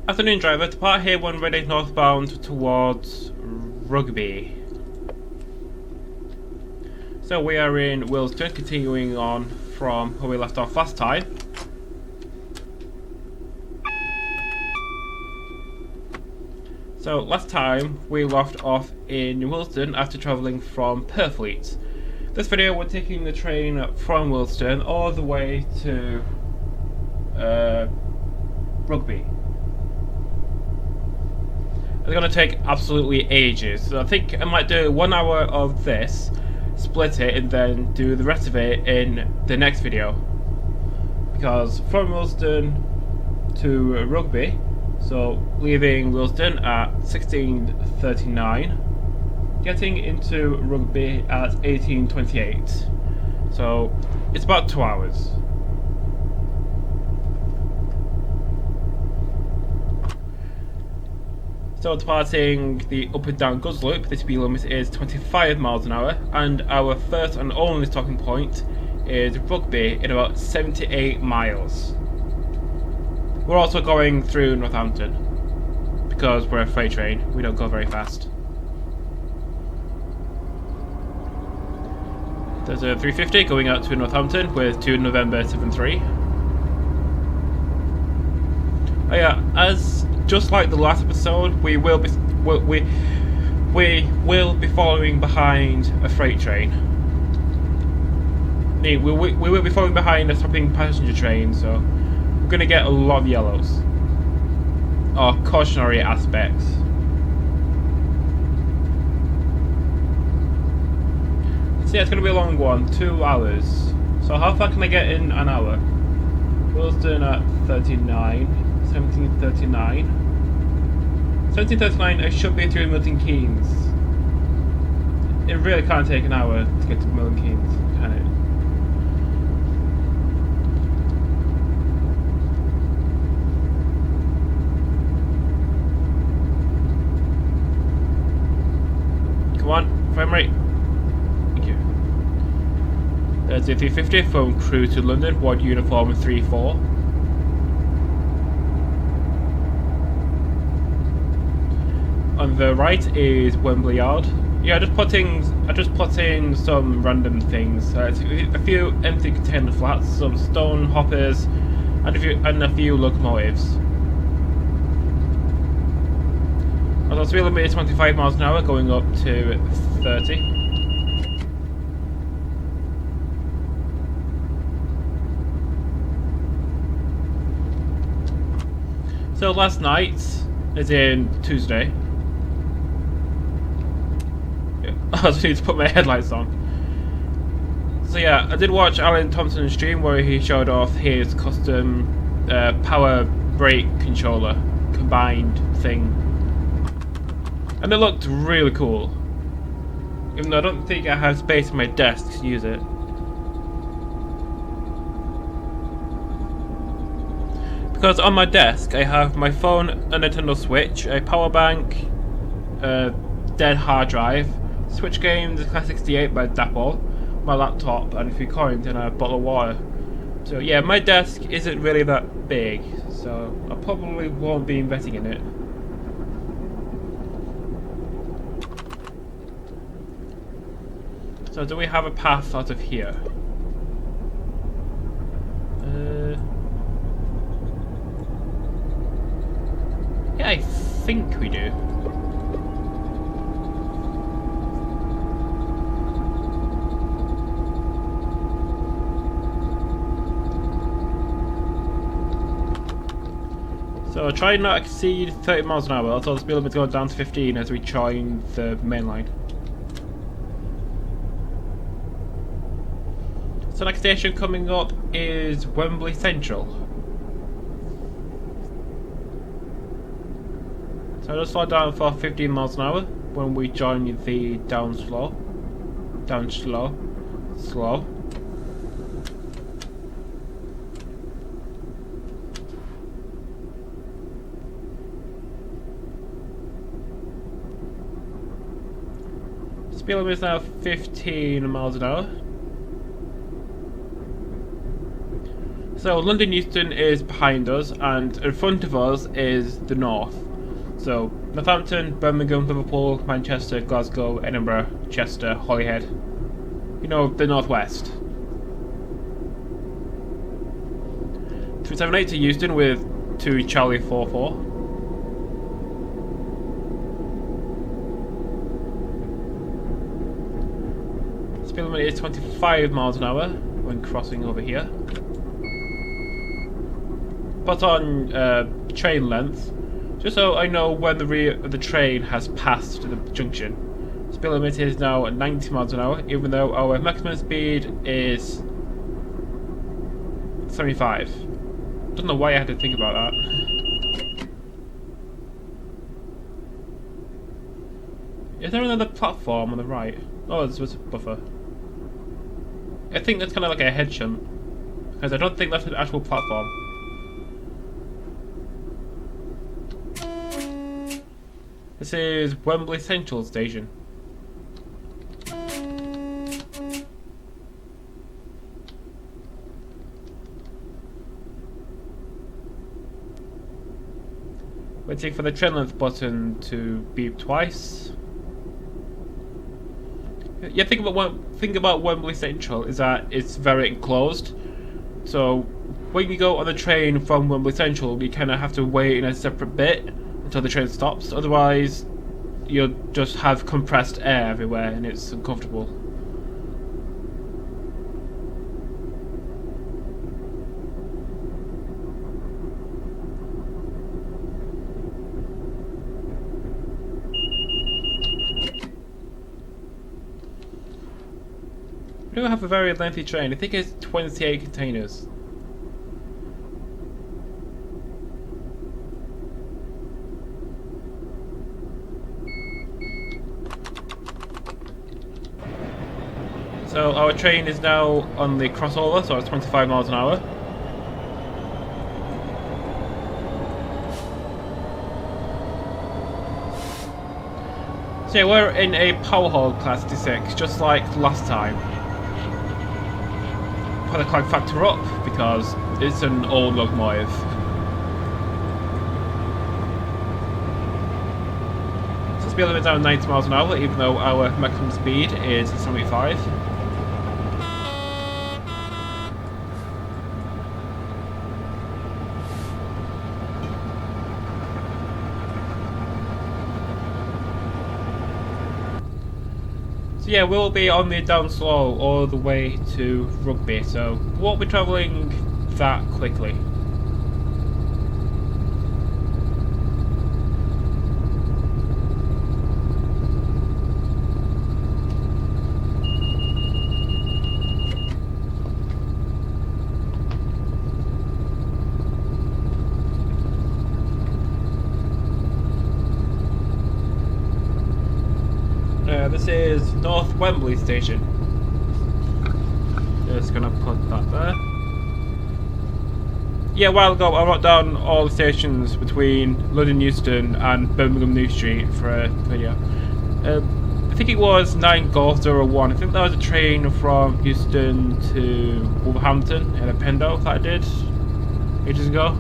Afternoon driver, depart here when ready northbound towards Rugby. So we are in Wealdstone, continuing on from where we left off last time. So last time we left off in Willesden after travelling from Purfleet. This video we're taking the train from Willesden all the way to Rugby. It's going to take absolutely ages, so I think I might do 1 hour of this, split it, and then do the rest of it in the next video. Because from Willesden to Rugby, so leaving Willesden at 16:39, getting into Rugby at 18:28. So it's about 2 hours. So departing the up and down goods loop, the speed limit is 25 miles an hour, and our first and only stopping point is Rugby in about 78 miles. We're also going through Northampton, because we're a freight train, we don't go very fast. There's a 350 going out to Northampton with 2 November 73. Oh yeah, as just like the last episode, we will be following behind a freight train. We will be following behind a stopping passenger train, so we're going to get a lot of yellows, or cautionary aspects. So yeah, it's going to be a long one, 2 hours. So how far can I get in an hour? Willesden at 17:39. 17:39, I should be through Milton Keynes. It really can't take an hour to get to Milton Keynes, can it? Come on, frame rate. Thank you. There's the 350 from Crewe to London, wide uniform 3-4. On the right is Wembley Yard. Yeah, I just put in some random things. A few empty container flats, some stone hoppers, and a few locomotives. Also, speed limit is 25 miles an hour, going up to 30. So last night, as in Tuesday. I just need to put my headlights on. So yeah, I did watch Alan Thompson's stream where he showed off his custom power brake controller combined thing, and it looked really cool. Even though I don't think I have space on my desk to use it. Because on my desk I have my phone, a Nintendo Switch, a power bank, a dead hard drive, Switch games, Class 68 by Dapple, my laptop, and a few coins and a bottle of water. So yeah, my desk isn't really that big, so I probably won't be investing in it. So do we have a path out of here? Yeah, I think we do. So try not to exceed 30 miles an hour, so the speed limit goes down to 15 as we join the main line. So next station coming up is Wembley Central. So just slow down for 15 miles an hour when we join the down slow. Speed limit is now 15 miles an hour. So So London Euston is behind us, and in front of us is the north. So Northampton, Birmingham, Liverpool, Manchester, Glasgow, Edinburgh, Chester, Holyhead. You know, the northwest. 378 to Euston with 2 Charlie 44. Speed limit is 25 miles an hour when crossing over here. Put on train length, just so I know when the rear of the train has passed the junction. Speed limit is now 90 miles an hour, even though our maximum speed is 75. Don't know why I had to think about that. Is there another platform on the right? Oh, this was a buffer. I think that's kind of like a head shunt, because I don't think that's an actual platform. This is Wembley Central Station. Waiting for the train length button to beep twice. Yeah, think about Wembley Central is that it's very enclosed. So when you go on the train from Wembley Central, you kind of have to wait in a separate bit until the train stops. Otherwise, you'll just have compressed air everywhere, and it's uncomfortable. We do have a very lengthy train. I think it's 28 containers. So our train is now on the crossover, so it's 25 miles an hour. So yeah, we're in a Powerhaul Class 66, just like last time. Put the clag factor up because it's an old locomotive. So speed limit down 90 miles an hour, even though our maximum speed is 75. So yeah, we'll be on the down slow all the way to Rugby, so we won't be travelling that quickly. This is North Wembley Station. Just gonna put that there. Yeah, a while ago I wrote down all the stations between London Euston and Birmingham New Street for a video. I think it was 9Golf01. I think that was a train from Euston to Wolverhampton in a Pendo that I did ages ago.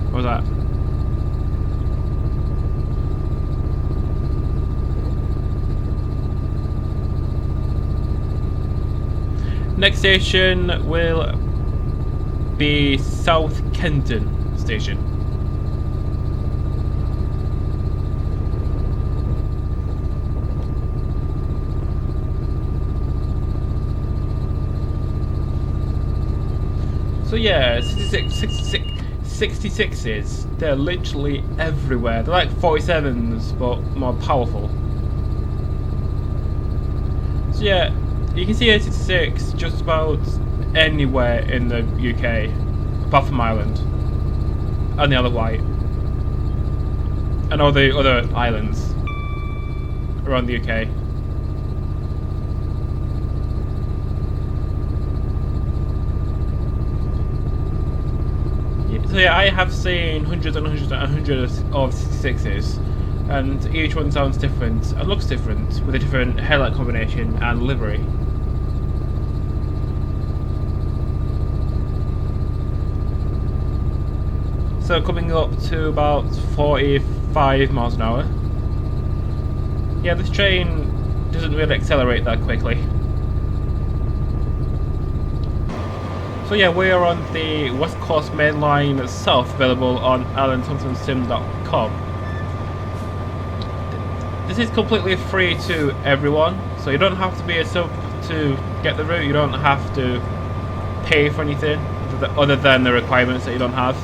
What was that? Next station will be South Kenton Station. So yeah, 66s, they're literally everywhere. They're like 47s, but more powerful. So yeah, you can see a 66 just about anywhere in the UK, apart from Ireland, and the Isle of Wight, and all the other islands around the UK. So yeah, I have seen hundreds and hundreds and hundreds of 66s, and each one sounds different and looks different with a different headlight combination and livery. So coming up to about 45 miles an hour. Yeah, this train doesn't really accelerate that quickly. So yeah, we are on the West Coast Main Line South, available on alanthomsonsim.com. This is completely free to everyone, so you don't have to be a sub to get the route. You don't have to pay for anything other than the requirements that you don't have.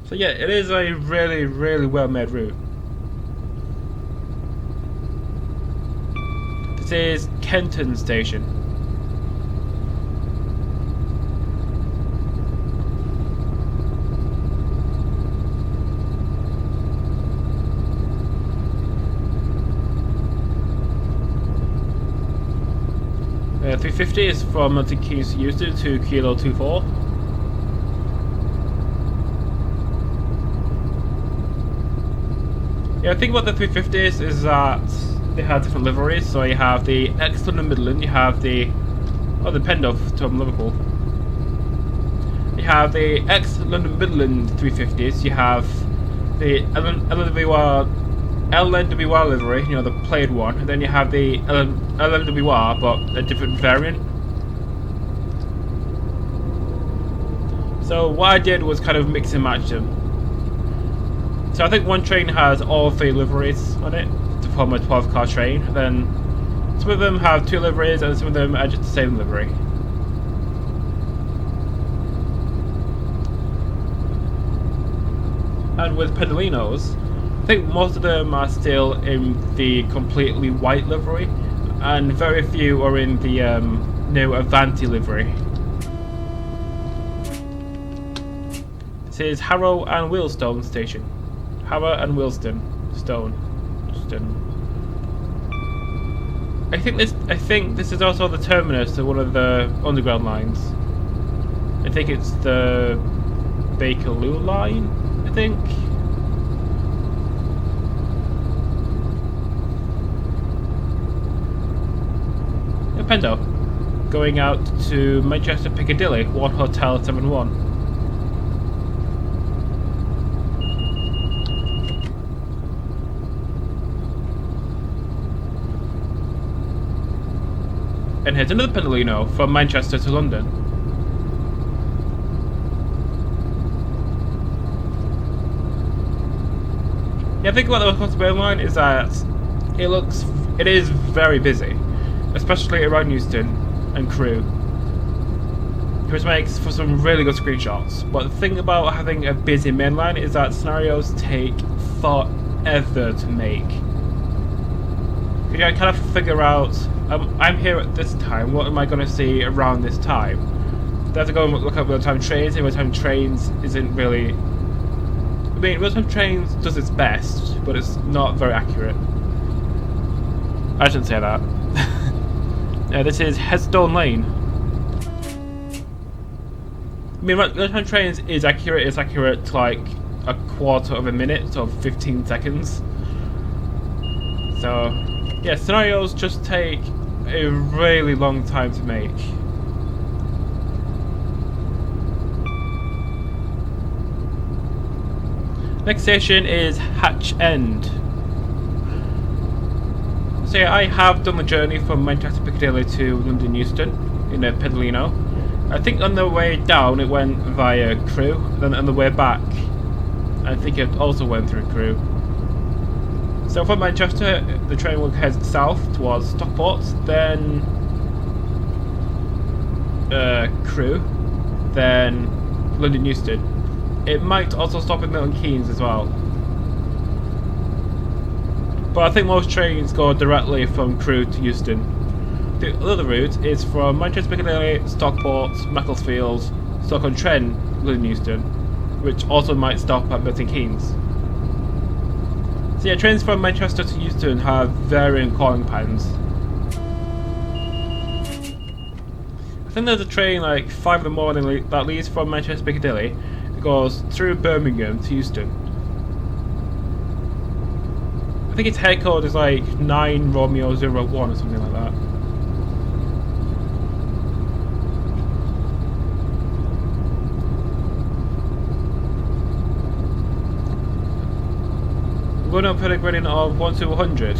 So yeah, it is a really, really well made route. This is Kenton Station. Uh, 350 is from Milton Keynes to Euston to Kilo 24. Yeah, I think what the 350s is that they have different liveries. So you have the ex-London Midland, you have the Pendorf to Liverpool. You have the ex-London Midland 350s, you have the LNWR livery, you know, the played one, and then you have the LNWR, but a different variant. So what I did was kind of mix and match them. So I think one train has all 3 liveries on it to form a 12-car train. Then some of them have 2 liveries and some of them are just the same livery. And with Pendolinos, I think most of them are still in the completely white livery, and very few are in the new Avanti livery. This is Harrow and Wealdstone Station. Harrow and Willesden Stone. I think this is also the terminus of one of the underground lines. I think it's the Bakerloo line, I think. Pendo, going out to Manchester Piccadilly, 1 Hotel 71. And here's another Pendolino from Manchester to London. Yeah, I think about the West Coast Main Line is that it is very busy, especially around Euston and Crewe, which makes for some really good screenshots. But the thing about having a busy mainline is that scenarios take forever to make. You know, kind of figure out, I'm here at this time, what am I going to see around this time? Then I have to go and look at real-time trains, and real-time trains isn't really... I mean, real-time trains does its best, but it's not very accurate. I shouldn't say that. This is Headstone Lane. I mean, real-time trains is accurate. It's accurate to like a quarter of a minute, so 15 seconds. So, yeah, scenarios just take a really long time to make. Next station is Hatch End. So yeah, I have done the journey from Manchester Piccadilly to London Euston in a Pendolino. I think on the way down it went via Crewe, then on the way back I think it also went through Crewe. So from Manchester the train will head south towards Stockport, then Crewe, then London Euston. It might also stop at Milton Keynes as well. But I think most trains go directly from Crewe to Euston. The other route is from Manchester Piccadilly, Stockport, Macclesfield, Stoke-on-Trent, London Euston, which also might stop at Milton Keynes. So yeah, trains from Manchester to Euston have varying calling patterns. I think there's a train like 5 in the morning that leaves from Manchester Piccadilly. It goes through Birmingham to Euston. I think its head code is like 9 Romeo 01 or something like that. going to put a grading of 1 to 100.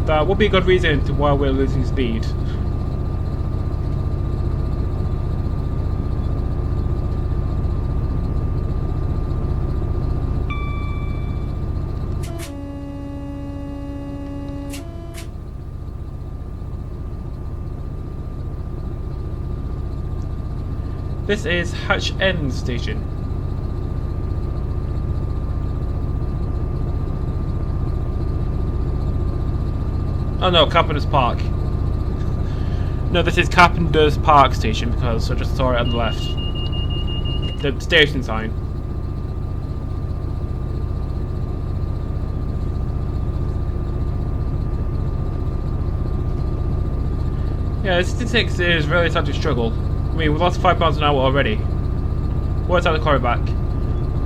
That would be a good reason to why we're losing speed. This is Hatch End Station. Oh no, Carpenders Park. No, this is Carpenders Park Station because I just saw it on the left. The station sign. Yeah, 66 is really starting to struggle. I mean, we've lost 5 miles an hour already. What's out the corner back?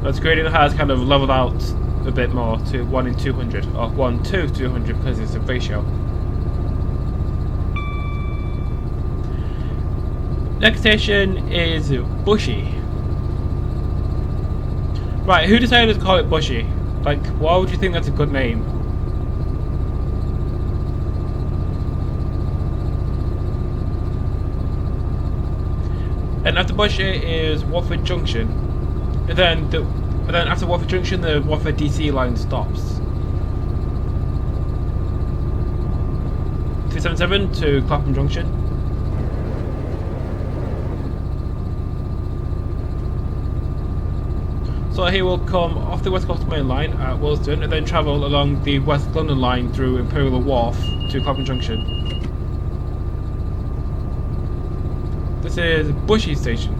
But grading has kind of leveled out a bit more to 1 in 200, or 1 to 200 because it's a ratio. Next station is Bushey. Right, who decided to call it Bushey? Like, why would you think that's a good name? And after Bushey is Watford Junction. And then after Watford Junction the Watford DC line stops. 377 to Clapham Junction. So he will come off the West Coast Main Line at Willesden and then travel along the West London Line through Imperial Wharf to Clapham Junction. This is Bushey Station.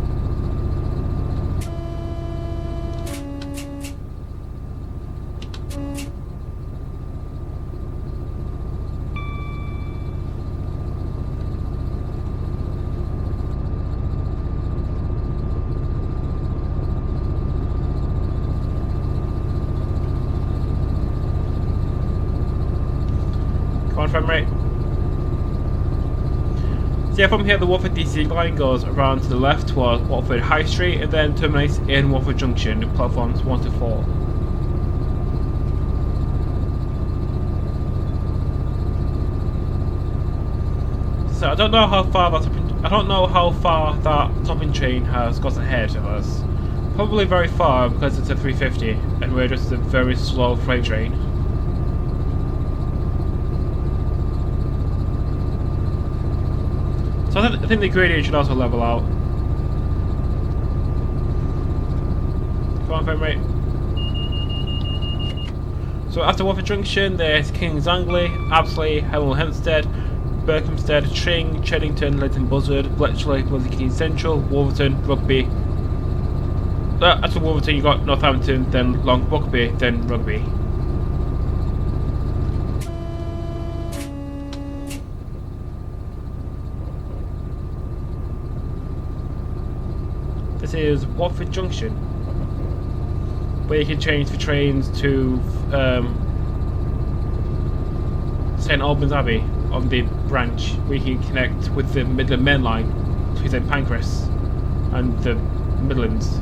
Come on, frame rate. So yeah, from here the Watford DC line goes around to the left towards Watford High Street and then terminates in Watford Junction, platforms 1 to 4. So I don't know how far that topping train has got ahead of us. Probably very far because it's a 350 and we're just a very slow freight train. So I think the gradient should also level out. Come on, frame rate. So after Watford Junction, there's King's Langley, Apsley, Berkhamstead, Tring, Cheddington, Leighton Buzzard, Bletchley Wembley Central, Wolverton, Rugby. After Wolverton, you got Northampton, then Rugby, then Rugby. This is Watford Junction, where you can change the trains to St Albans Abbey on the branch, where you can connect with the Midland Main Line to St Pancras and the Midlands.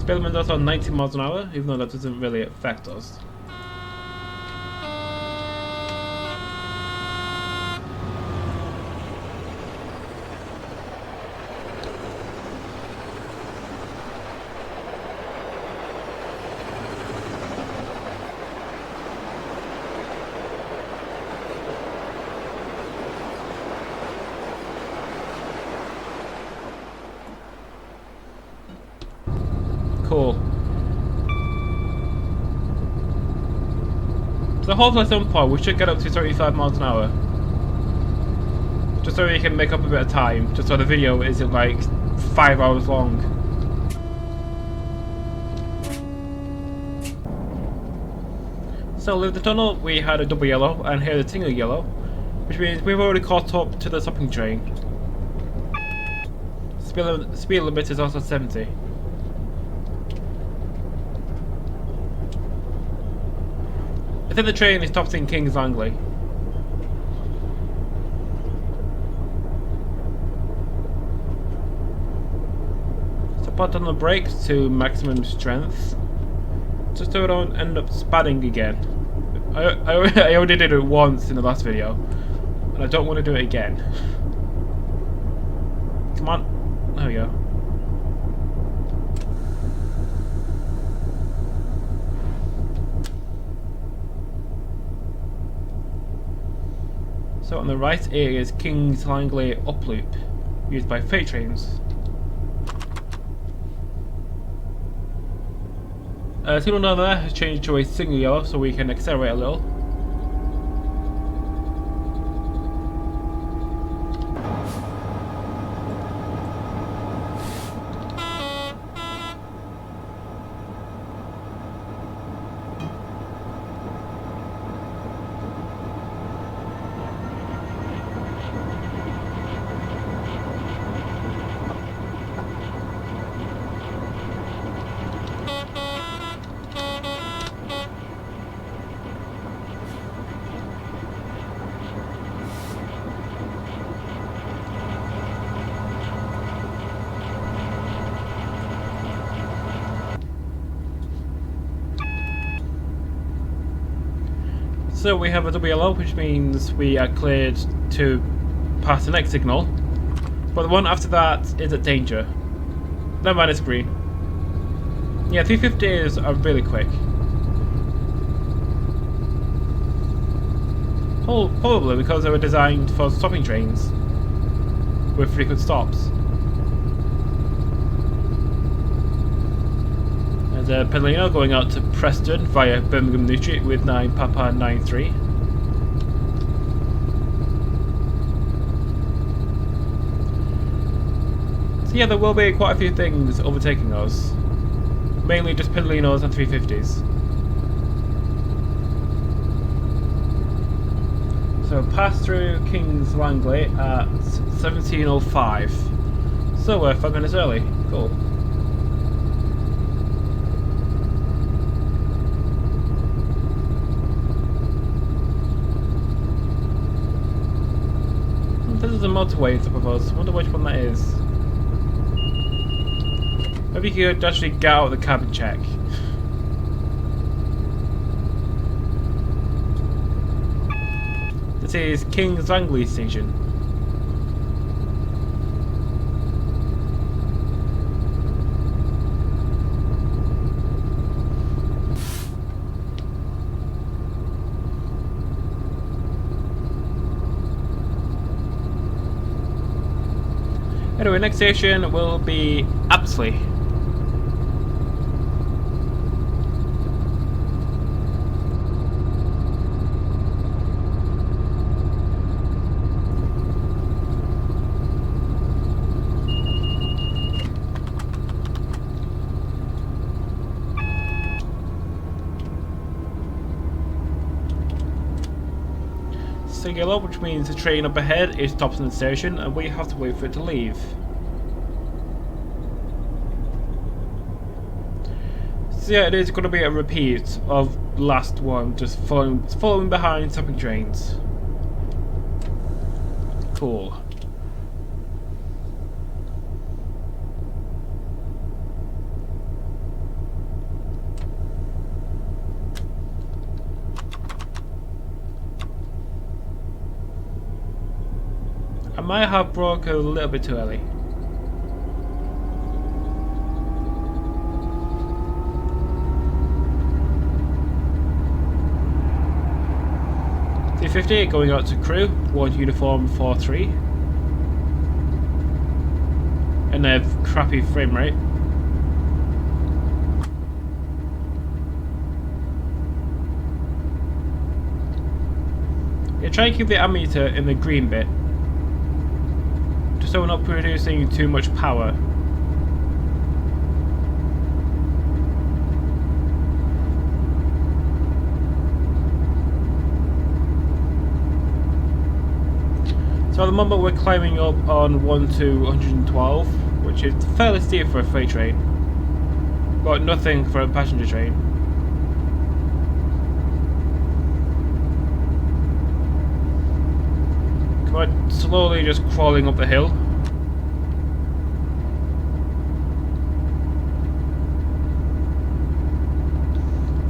Spillman does on 90 miles an hour, even though that doesn't really affect us. Cool. So hopefully at some point we should get up to 35 miles an hour. Just so we can make up a bit of time, just so the video isn't like 5 hours long. So with the tunnel we had a double yellow and here the single yellow, which means we've already caught up to the stopping train. Speed limit is also 70. I think the train is stopped in King's Langley. put on the brakes to maximum strength, just so I don't end up spinning again. I already did it once in the last video, and I don't want to do it again. Come on, there we go. So on the right here is King's Langley Uploop, used by freight trains. Signal down there has changed to a single yellow, so we can accelerate a little. So we have a double yellow, which means we are cleared to pass the next signal. But the one after that is at danger. Never mind, it's green. Yeah, 350s are really quick. Probably because they were designed for stopping trains with frequent stops. Freightliner going out to Preston via Birmingham Newstreet with 9 Papa 93. So yeah, there will be quite a few things overtaking us. Mainly just Freightliner and 350s. So pass through King's Langley at 17:05. So we're 5 minutes early. Cool. This is a motorway top of us. I wonder which one that is. Maybe you could actually get out of the cab and check. This is King's Langley station. Anyway, next station will be Apsley. Singular, which means the train up ahead is stopped in the station and we have to wait for it to leave. So yeah, it is going to be a repeat of the last one, just following behind stopping trains. Cool. I might have broke a little bit too early. T50 going out to crew, ward uniform 4-3. And they have crappy frame rate. Yeah, try and keep the ammeter in the green bit, just so we're not producing too much power. So at the moment we're climbing up on 1 to 112, which is fairly steep for a freight train, but nothing for a passenger train. Come on, slowly just crawling up the hill.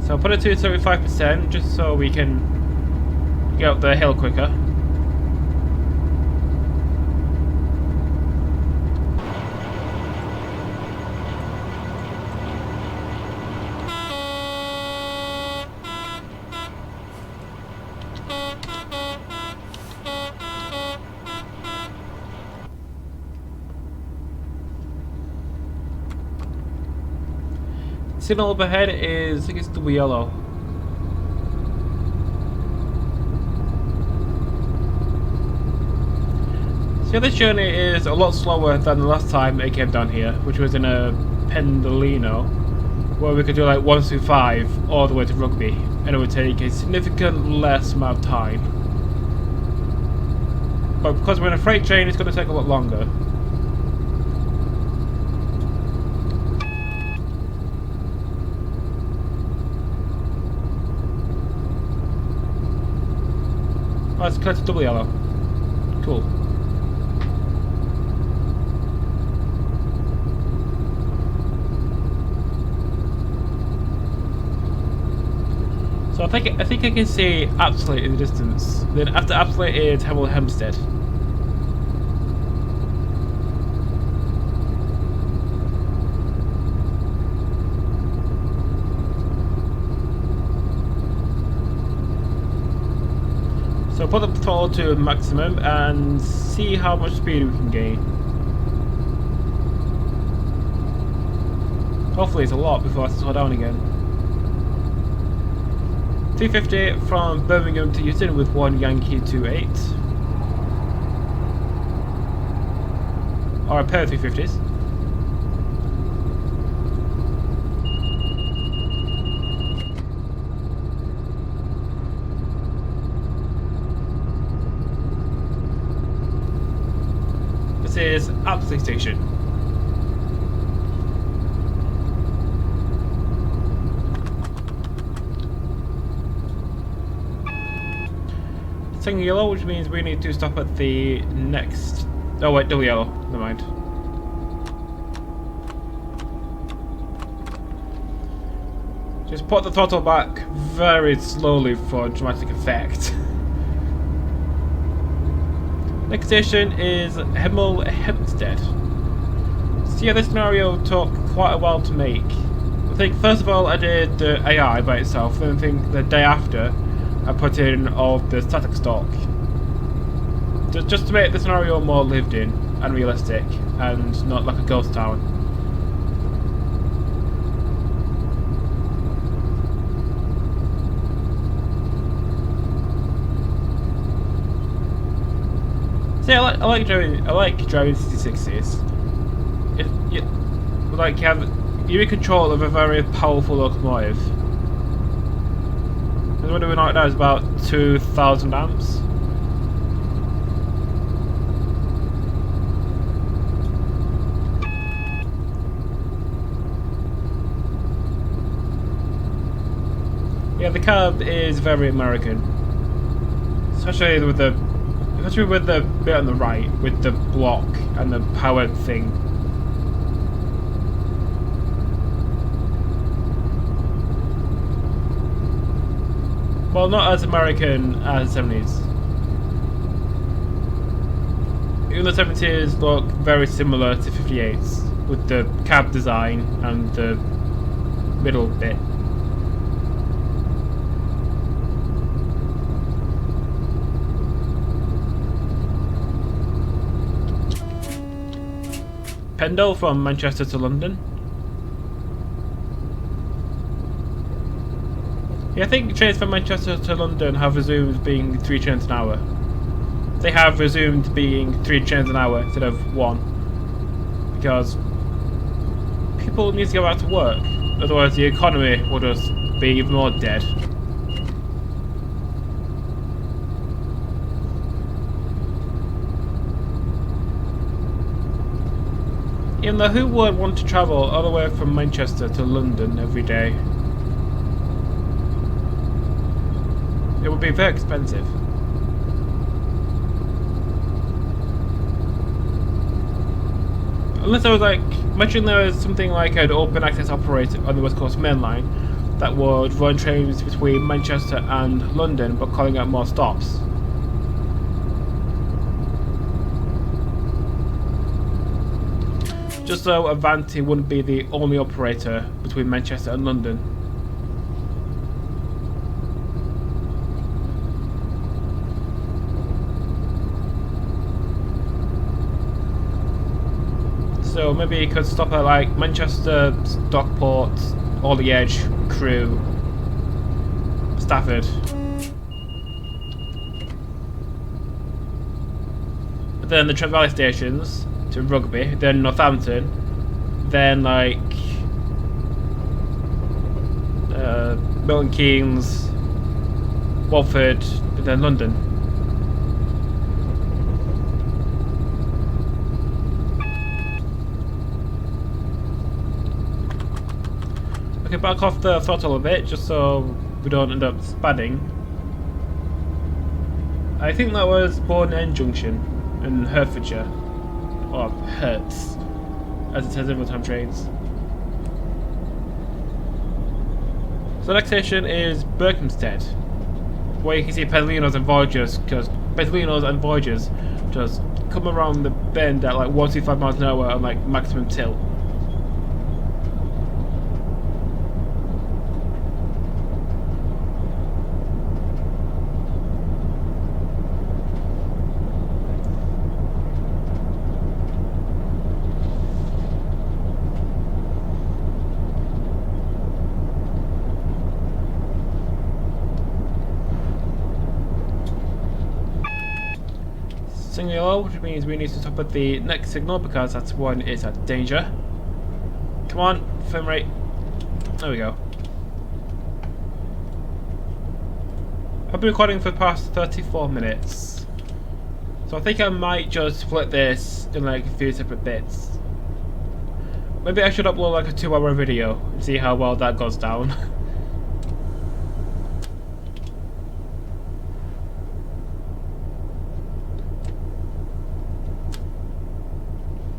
So I'll put it to 75% just so we can get up the hill quicker. Signal up ahead is, I think it's double yellow. So this journey is a lot slower than the last time it came down here, which was in a Pendolino, where we could do like 1 through 5 all the way to Rugby, and it would take a significant less amount of time. But because we're in a freight train, it's going to take a lot longer. Oh, it's collected double yellow. Cool. So I think I can see Apsley in the distance. Then after Apsley is Berkhamstead. So put the throttle to maximum and see how much speed we can gain. Hopefully it's a lot before I slow down again. 350 from Birmingham to Houston with 1 Yankee 28. Or a pair of 350s. This is Apsley Station. Second yellow, which means we need to stop at the next. Oh wait, double yellow. Never mind. Just put the throttle back very slowly for dramatic effect. Next station is Berkhamstead. So yeah, this scenario took quite a while to make. I think first of all I did the AI by itself, then I think the day after I put in all of the static stock. Just to make the scenario more lived in and realistic and not like a ghost town. So yeah, I like driving CT60s. You're in control of a very powerful locomotive. And what do we know right now is about 2,000 amps. Yeah, the cab is very American, especially with the bit on the right with the block and the powered thing. Well, not as American as the 70s. Even the 70s look very similar to 58s with the cab design and the middle bit. Pendle from Manchester to London. Yeah, I think trains from Manchester to London have resumed being 3 trains an hour. They have resumed being 3 trains an hour instead of 1. Because people need to go back to work. Otherwise the economy will just be even more dead. Even though who would want to travel all the way from Manchester to London every day? It would be very expensive. Unless I was like, imagine there was something like an open access operator on the West Coast Main Line that would run trains between Manchester and London, but calling out more stops. Just so Avanti wouldn't be the only operator between Manchester and London. So maybe you could stop at like Manchester, Stockport, Orley Edge, Crewe, Stafford. But then the Trent Valley stations to Rugby, then Northampton, then like Milton Keynes, Watford, and then London. Okay, back off the throttle a bit, just so we don't end up spanning. I think that was Bourne Junction in Hertfordshire. Or Herts, as it says in real-time trains. So the next station is Berkhamstead, where you can see Pedalinos and Voyagers, because Pedalinos and Voyagers just come around the bend at like 125 miles an hour on like maximum tilt. Signal yellow, which means we need to stop at the next signal because that's one is at danger. Come on, frame rate. There we go. I've been recording for the past 34 minutes. So I think I might just split this in like a few separate bits. Maybe I should upload like a 2-hour video and see how well that goes down.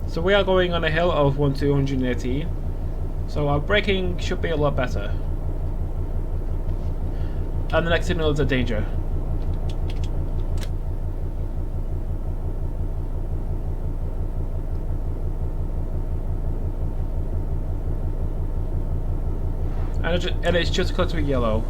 So we are going on a hill of 1218, so our braking should be a lot better. And the next signal is a danger. And it's just cut to yellow.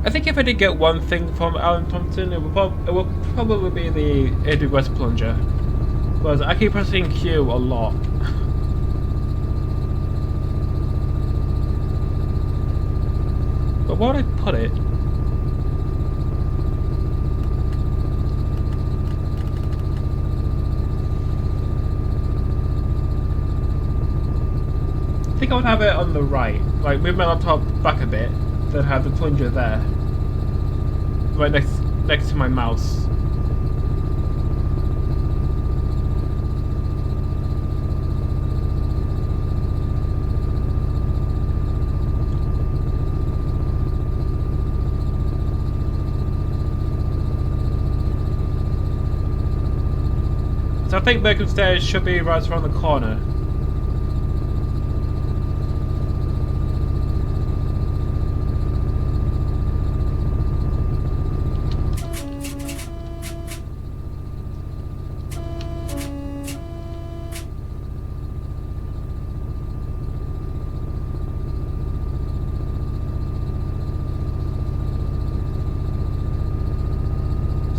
I think if I did get one thing from Alan Thompson, it would probably be the AWS plunger, because I keep pressing Q a lot. But where would I put it? I think I would have it on the right, like move my laptop back a bit, then have the plunger there. Right next to my mouse. So I think Berkhamstead should be right around the corner.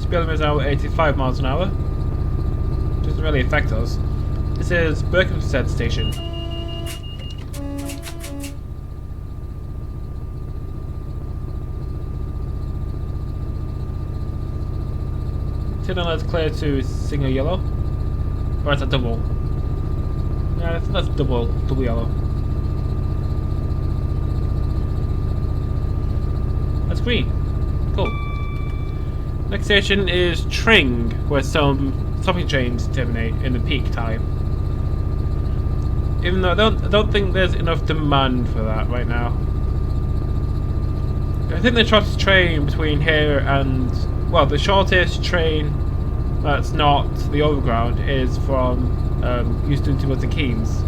Speed limit is now 85 miles an hour. Doesn't really affect us. This is Berkhamstead station. Signal is clear to signal yellow. Or it's a double. Yeah, that's double yellow. That's green. Cool. Next station is Tring, where some stopping trains terminate in the peak time. Even though I don't think there's enough demand for that right now. I think the shortest train between here and, well, the shortest train that's not the overground is from Euston to Milton Keynes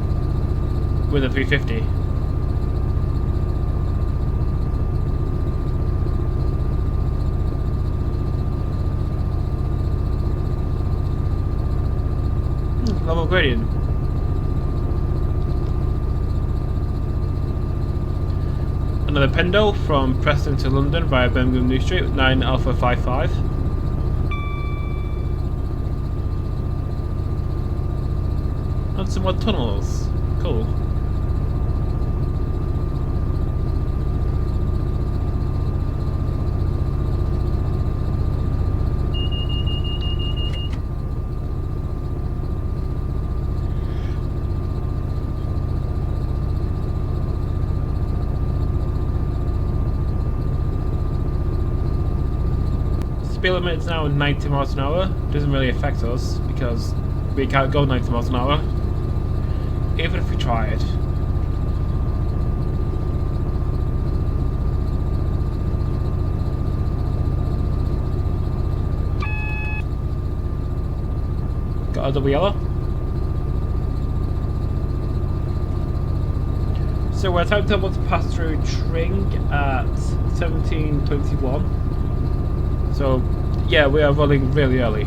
with a 350. Level gradient. Another Pendle from Preston to London via Birmingham New Street with 9 Alpha 55. And some more tunnels. Cool. Speed limit is now 90 miles an hour. Doesn't really affect us because we can't go 90 miles an hour, even if we tried. Got a double yellow. So we're timetable to pass through Tring at 17:21. So, yeah, we are rolling really early.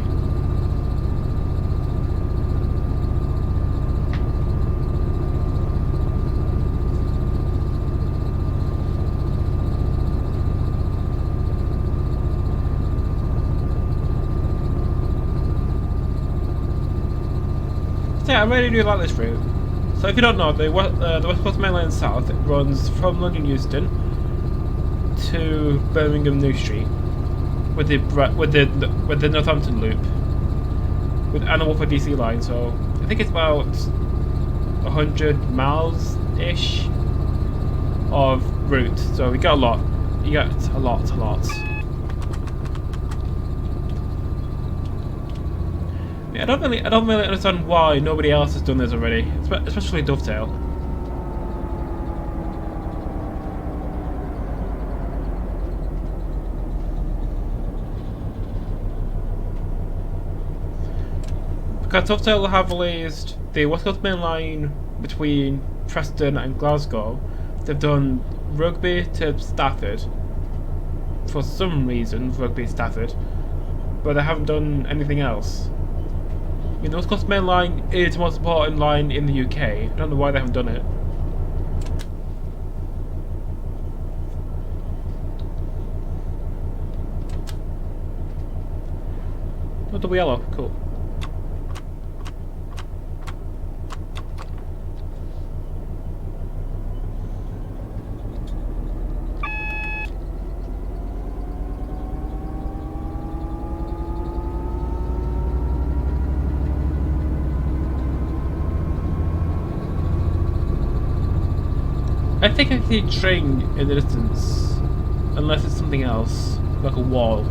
So yeah, I really do like this route. So if you don't know, the West Coast Main Line South runs from London Euston to Birmingham New Street. With the Northampton loop, and the Watford DC line, so I think it's about 100 miles ish of route. So we got a lot. You got a lot. Yeah, I don't really understand why nobody else has done this already, especially Dovetail. Because Dovetail have released the West Coast Main Line between Preston and Glasgow. They've done Rugby to Stafford. For some reason, Rugby Stafford. But they haven't done anything else. I mean, the West Coast Main Line is the most important line in the UK. I don't know why they haven't done it. Oh, double yellow, cool. I think I see Tring in the distance, unless it's something else, like a wall.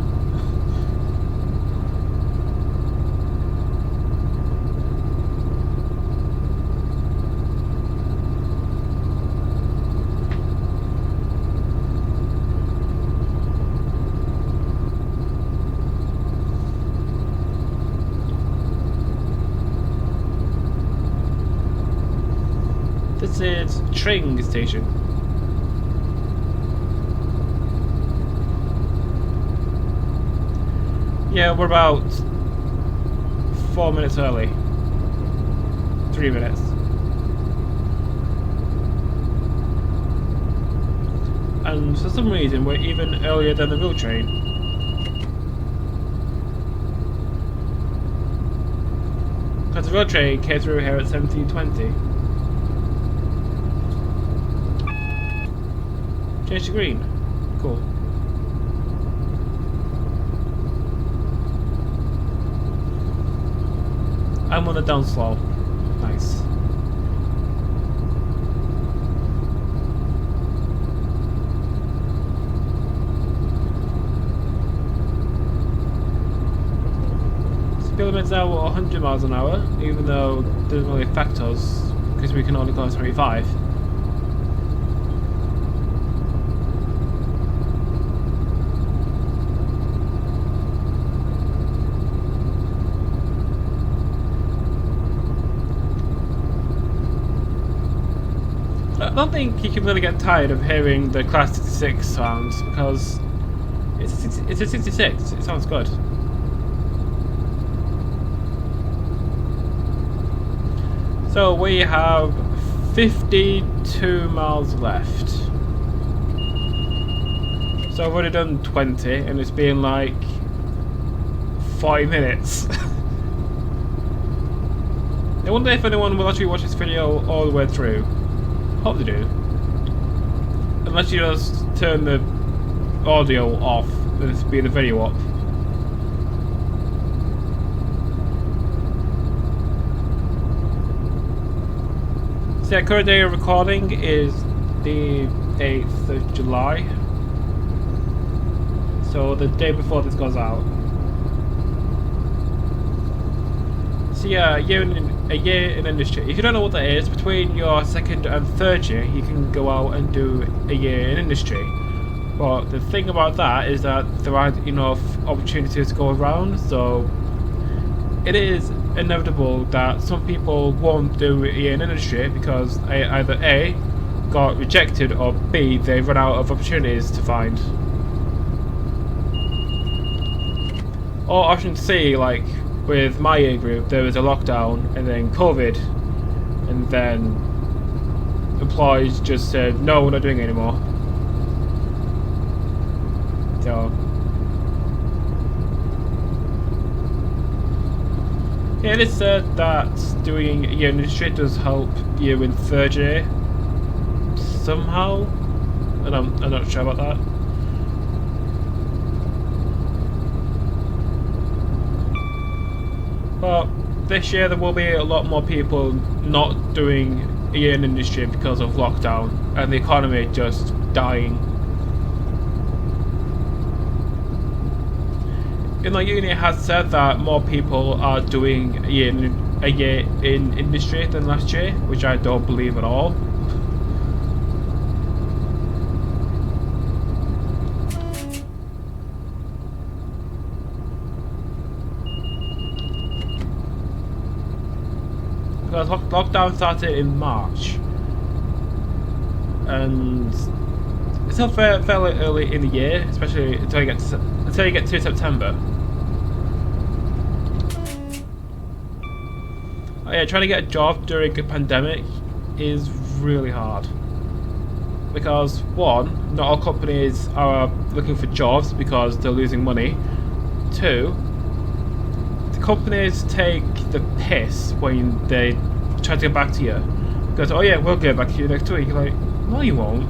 This is Tring Station. Yeah, we're about 4 minutes early. 3 minutes. And for some reason we're even earlier than the real train. Because the real train came through here at 17:20. Change to green. Cool. I'm on the down slow. Nice. Speed limit's now 100 miles an hour, even though it doesn't really affect us because we can only go 25. don't think you can really get tired of hearing the Class 66 sounds, because it's a 66, it sounds good. So we have 52 miles left. So I've already done 20 and it's been like 5 minutes. I wonder if anyone will actually watch this video all the way through. Hope they do. Unless you just turn the audio off and speed the video up. So the current day of recording is the 8th of July. So the day before this goes out. So yeah, a year in industry. If you don't know what that is, between your second and third year, you can go out and do a year in industry. But the thing about that is that there aren't enough opportunities to go around, so it is inevitable that some people won't do a year in industry because either A, got rejected, or B, they run out of opportunities to find. Or option C, like with my year group, there was a lockdown and then COVID, and then employees just said, no, we're not doing it anymore. So yeah, it is said that doing a year in industry does help you in third year somehow, and I'm not sure about that. But this year there will be a lot more people not doing a year in industry because of lockdown and the economy just dying. You know, uni has said that more people are doing a year in industry than last year, which I don't believe at all. Because lockdown started in March, and it's still fairly early in the year, especially until you get to September. Oh yeah, trying to get a job during a pandemic is really hard. Because one, not all companies are looking for jobs because they're losing money. Two, the companies take the piss when they try to get back to you. Because, oh yeah, we'll get back to you next week. You're like, no you won't.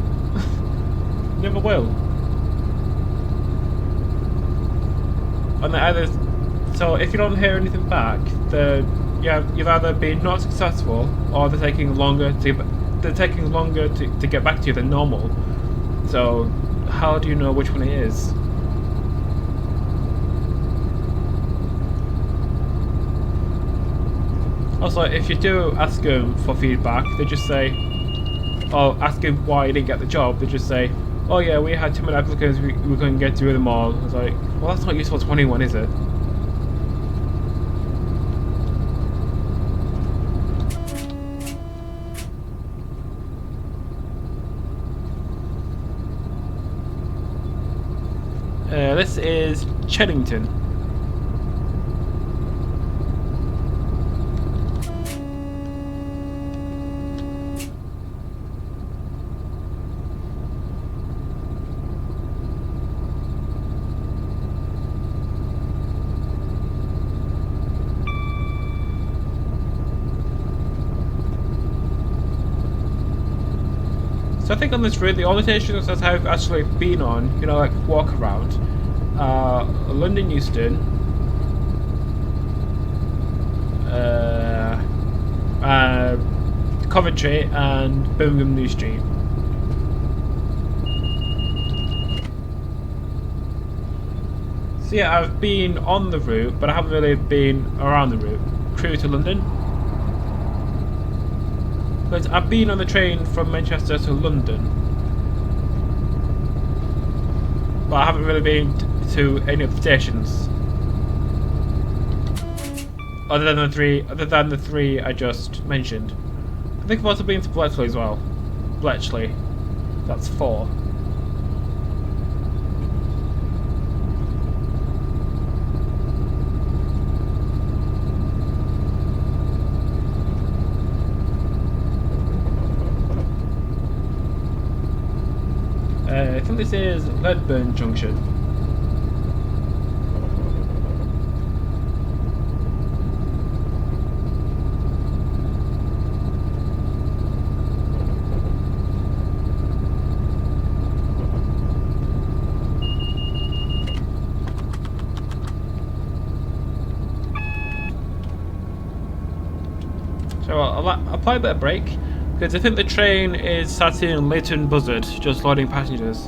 Never will. And either, so if you don't hear anything back, you've either been not successful, or they're taking longer to get back to you than normal. So how do you know which one it is? Also, if you do ask them for feedback, they just say, or ask them why you didn't get the job, they just say, oh yeah, we had too many applicants, we couldn't get through them all. It's like, well, that's not useful to anyone, is it? This is Cheddington. So I think on this route, the only stations that I've actually been on, you know, like walk around, London Euston, Coventry, and Birmingham New Street. So yeah, I've been on the route, but I haven't really been around the route. Crew to London. But I've been on the train from Manchester to London, but I haven't really been to any of the stations, other than the three I just mentioned. I think I've also been to Bletchley as well. Bletchley. That's 4. I think this is Leighton Junction. So I'll apply a bit of brake, because I think the train is sat in Leighton Buzzard, just loading passengers.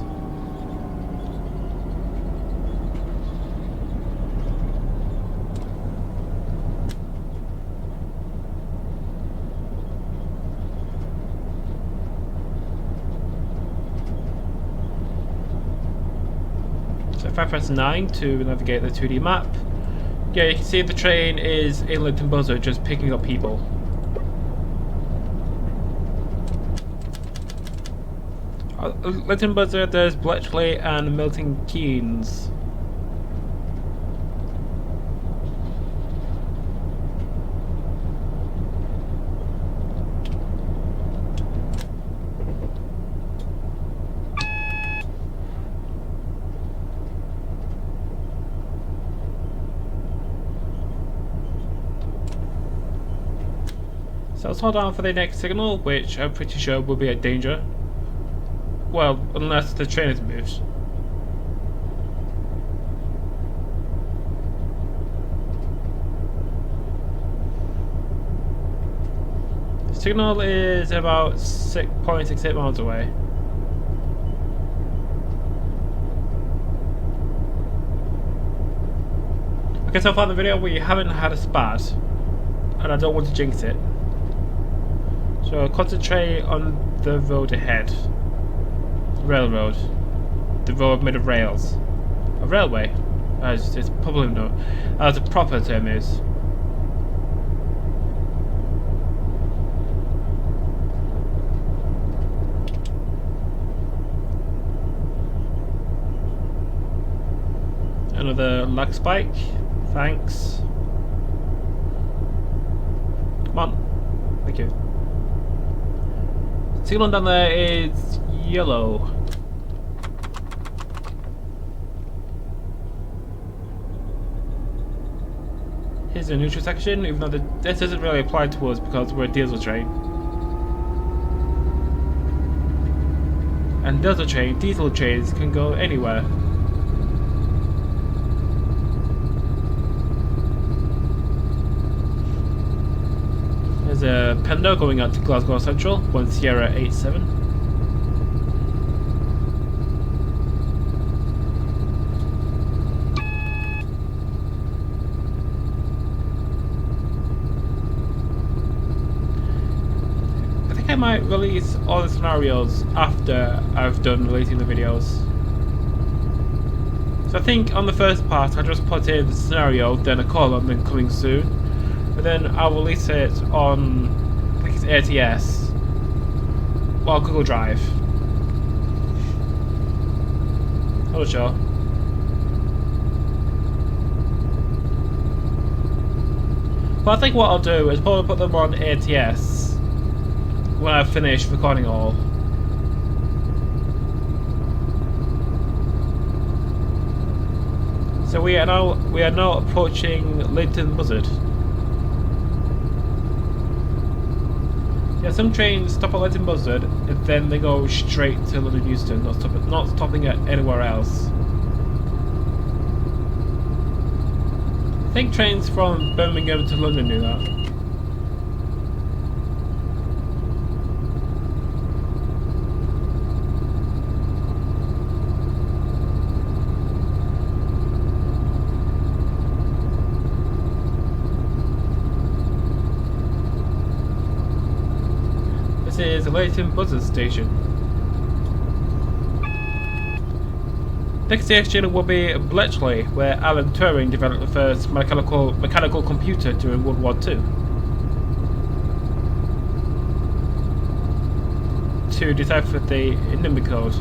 So if I press 9 to navigate the 2D map, yeah, you can see the train is in Leighton Buzzard, just picking up people. Leighton Buzzard, there's Bletchley and Milton Keynes. So let's hold on for the next signal, which I'm pretty sure will be a danger. Well, unless the train is moved. The signal is about 6.68 miles away. Okay, so far in the video we haven't had a spat, and I don't want to jinx it. So I'll concentrate on the road ahead. Railroad. The road made of rails. A railway, as it's probably known, as the proper term is. Another lag spike. Thanks. Come on. Thank you. Signal down there is yellow. Here's the neutral section, even though this doesn't really apply to us because we're a diesel train. And diesel trains can go anywhere. There's a Pendo going out to Glasgow Central, 1 Sierra 87. I might release all the scenarios after I've done releasing the videos. So I think on the first part I just put in the scenario, then a column, then coming soon. But then I'll release it on, I think it's ATS, or Google Drive. I'm not sure. But I think what I'll do is probably put them on ATS when I've finished recording all. So we are now approaching Leighton Buzzard. Yeah, some trains stop at Leighton Buzzard and then they go straight to London Euston, not stopping at anywhere else. I think trains from Birmingham to London do that. This is the Leighton Buzzard station. Next station will be Bletchley, where Alan Turing developed the first mechanical computer during World War II. to decipher the number code.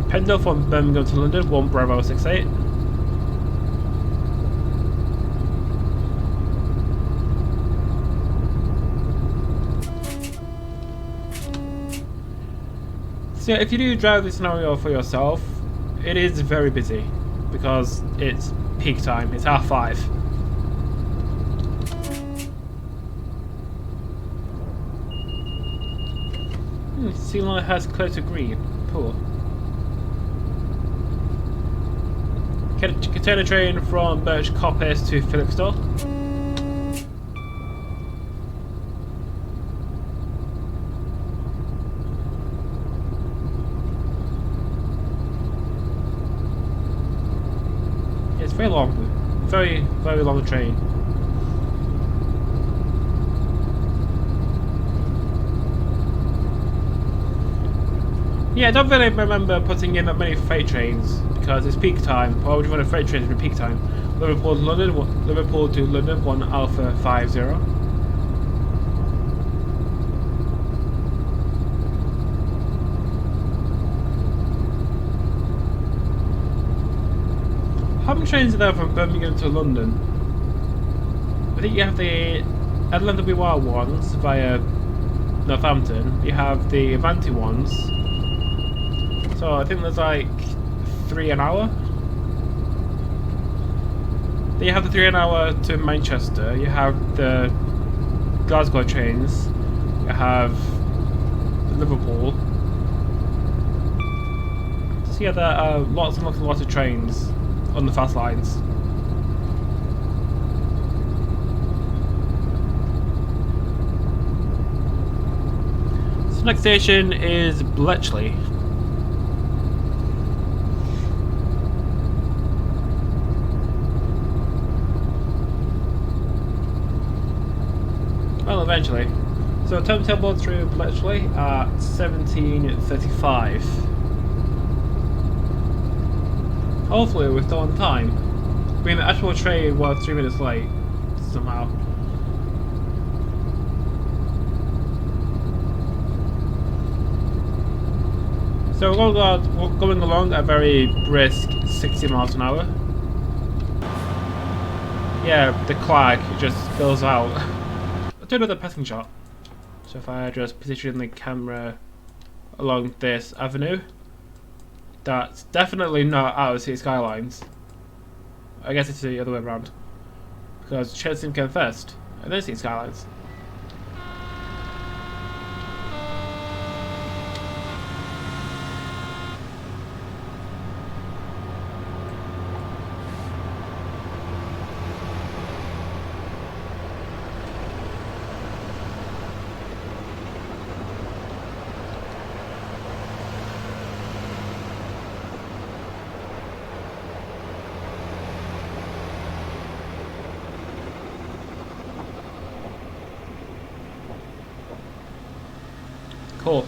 Pendle from Birmingham to London, 1 Bravo 68. So if you do drive this scenario for yourself, it is very busy because it's peak time, it's 5:30. Sea line has cleared to green. Cool. Container train from Berkhamstead to Philipsthal. It's very long, very long train. Yeah, I don't really remember putting in that many freight trains because it's peak time. Why would you want a freight train to be peak time? Liverpool to London, 1 Alpha 50. How many trains are there from Birmingham to London? I think you have the LNWR ones via Northampton. You have the Avanti ones. So I think there's like 3 an hour. Then you have the 3 an hour to Manchester. You have the Glasgow trains. You have Liverpool. So yeah, there are lots and lots of trains on the fast lines. So next station is Bletchley. Well, eventually. So timetable through Bletchley at 17:35. Hopefully we're still on time. I mean, the actual train was 3 minutes late, somehow. So we're going along at a very brisk 60 miles an hour. Yeah, the clag just spills out. I'll do another passing shot. So if I just position the camera along this avenue, that's definitely not out of City Skylines. I guess it's the other way around. Because Cheddington came first, and then City Skylines. Cool.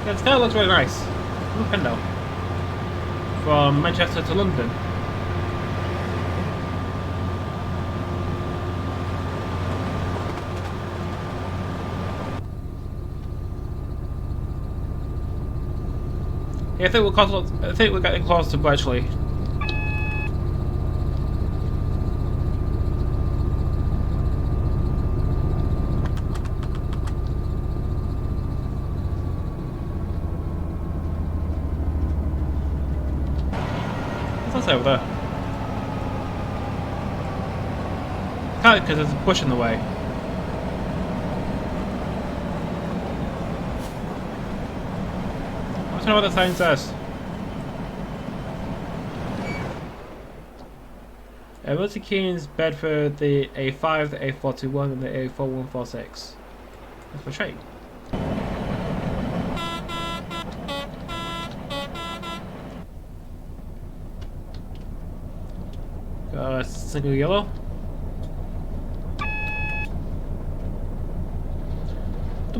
Yeah, the sky looks really nice. Look, window. From Manchester to London. Yeah, I think we're getting close to Bletchley. What's over there? Can't because there's a bush in the way. I don't know what that sign says. Milton Keynes, Bedford, the A5, the A421 and the A4146. That's my train. Got a single yellow.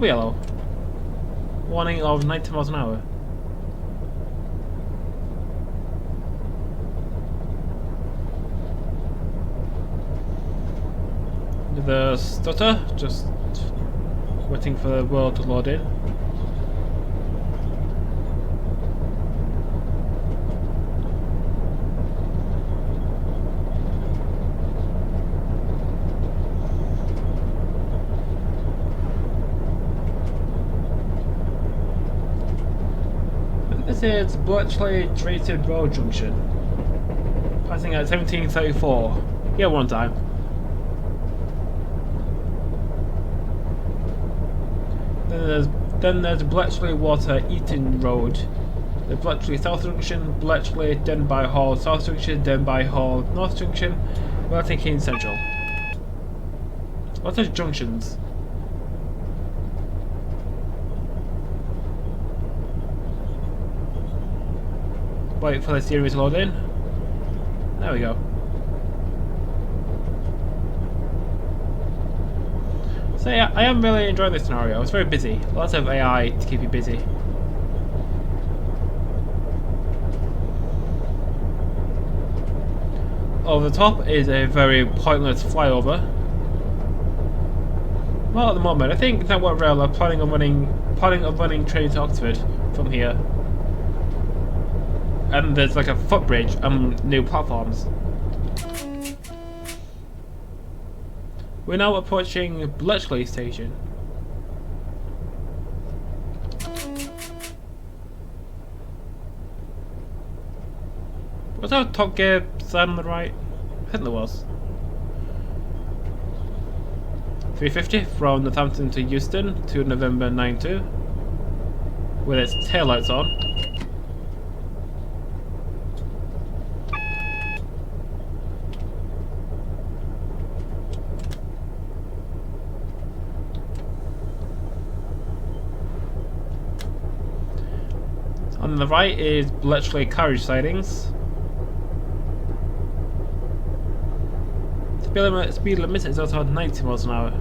double yellow. Warning of 90 miles an hour. The stutter, just waiting for the world to load in. This is Bletchley Road Junction, passing at 1734. Yeah, one time. Then there's Bletchley Water Eaton Road, the Bletchley South Junction, Bletchley Denby Hall South Junction, Denby Hall North Junction, Wembley Central. Lots of junctions. Wait for the steering wheel to load in. There we go. So yeah, I am really enjoying this scenario. It's very busy. Lots of AI to keep you busy. Over the top is a very pointless flyover. Well, at the moment, I think Network Rail are planning on running trains to Oxford from here. And there's like a footbridge and new platforms. We're now approaching Bletchley Station. Was there a Top Gear sign on the right? I think there was. 350 from Northampton to Willesden to November 92 with its taillights on. On the right is Bletchley carriage sidings. Speed limit is also 90 miles an hour.